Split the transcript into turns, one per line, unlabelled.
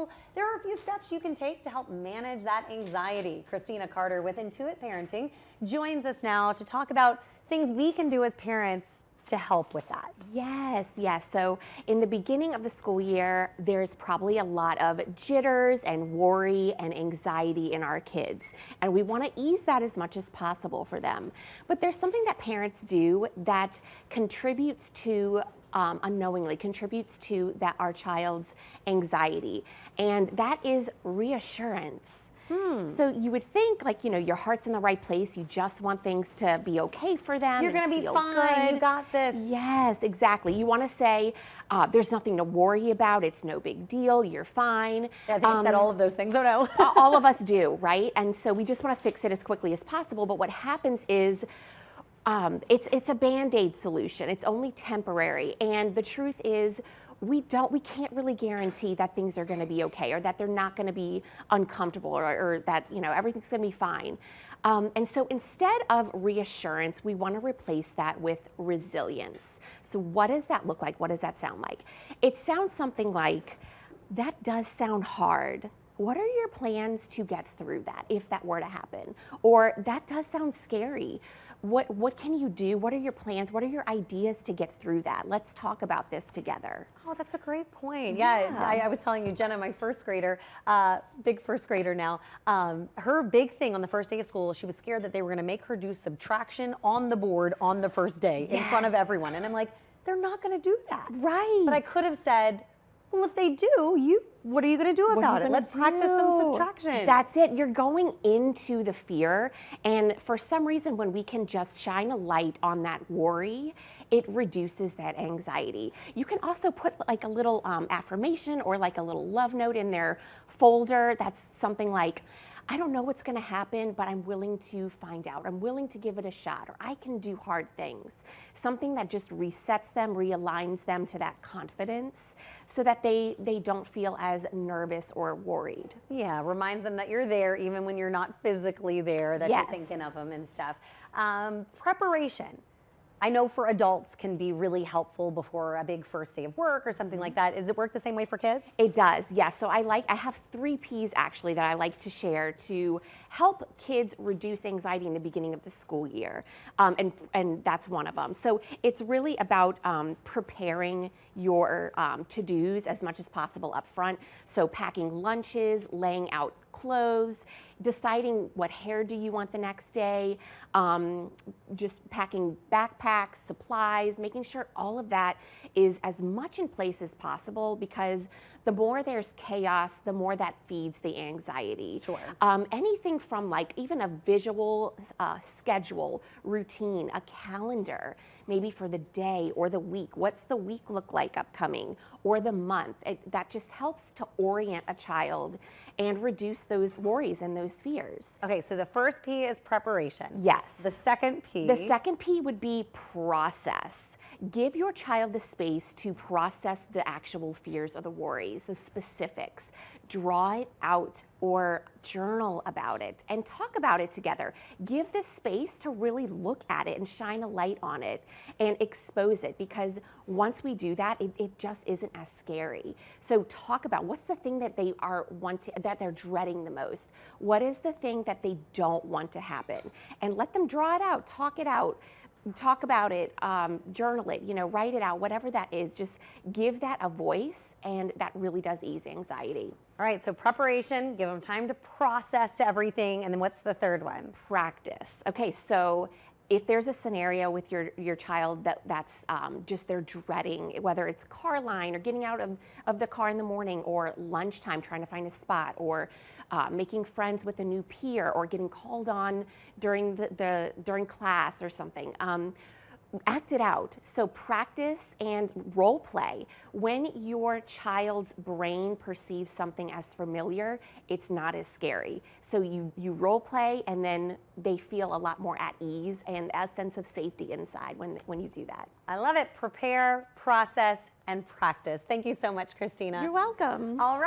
Well, there are a few steps you can take to help manage that anxiety. Christina Carter with Intuit Parenting joins us now to talk about things we can do as parents to help with that.
Yes, yes. So in the beginning of the school year, there's probably a lot of jitters and worry and anxiety in our kids. And we want to ease that as much as possible for them. But there's something that parents do that contributes to unknowingly contributes to our child's anxiety. And that is reassurance. So you would think, like, your heart's in the right place. You just want things to be okay for them.
You're going to be fine.
Good.
You got this.
Yes, exactly. You want to say, there's nothing to worry about. It's no big deal. You're fine.
Yeah, I think I said all of those things. Oh, no.
All of us do, right? And so we just want to fix it as quickly as possible. But what happens is, it's a Band-Aid solution. It's only temporary. And the truth is, we can't really guarantee that things are going to be okay, or that they're not going to be uncomfortable, or that, everything's going to be fine. And so instead of reassurance, we want to replace that with resilience. So what does that look like? What does that sound like? It sounds something like, that does sound hard. What are your plans to get through that if that were to happen? Or that does sound scary. What can you do? What are your plans? What are your ideas to get through that? Let's talk about this together.
Oh, that's a great point. Yeah, I was telling you, Jenna, my first grader, big first grader now, her big thing on the first day of school, she was scared that they were going to make her do subtraction on the board on the first day in front of everyone. And I'm like, they're not going to do that.
Right.
But I could have said, well, if they do, what are you going to do about it? Let's practice some subtraction.
That's it. You're going into the fear. And for some reason, when we can just shine a light on that worry, it reduces that anxiety. You can also put like a little affirmation or like a little love note in their folder. That's something like, I don't know what's going to happen, but I'm willing to find out. I'm willing to give it a shot, or I can do hard things. Something that just resets them, realigns them to that confidence so that they don't feel as nervous or worried.
Yeah, reminds them that you're there even when you're not physically there, that you're thinking of them and stuff. Preparation. I know for adults can be really helpful before a big first day of work or something like that. Does it work the same way for kids?
It does, yes. So I have 3 Ps actually that I like to share to help kids reduce anxiety in the beginning of the school year. And that's one of them. So it's really about preparing your to-dos as much as possible up front. So packing lunches, laying out clothes, deciding what hairdo you want the next day, just packing backpacks, supplies, making sure all of that is as much in place as possible, because the more there's chaos, the more that feeds the anxiety.
Sure.
Anything from like even a visual schedule, routine, a calendar, maybe for the day or the week. What's the week look like upcoming, or the month? That just helps to orient a child and reduce those worries and those fears.
Okay, so the first P is preparation.
Yes.
The second P?
The second P would be process. Give your child the space to process the actual fears or the worries, the specifics. Draw it out or journal about it and talk about it together. Give the space to really look at it and shine a light on it and expose it, because once we do that, it just isn't as scary. So talk about what's the thing that that they're dreading the most. What is the thing that they don't want to happen? And let them draw it out, talk it out. Talk about it, journal it, write it out, whatever that is. Just give that a voice, and that really does ease anxiety.
All right, so preparation, give them time to process everything, and then what's the third one?
Practice. Okay, so if there's a scenario with your child that's just they're dreading, whether it's car line or getting out of the car in the morning, or lunchtime trying to find a spot, or making friends with a new peer, or getting called on during during class or something. Act it out. So practice and role play. When your child's brain perceives something as familiar, it's not as scary. So you role play, and then they feel a lot more at ease and a sense of safety inside when you do that.
I love it. Prepare, process, and practice. Thank you so much, Christina.
You're welcome.
All right.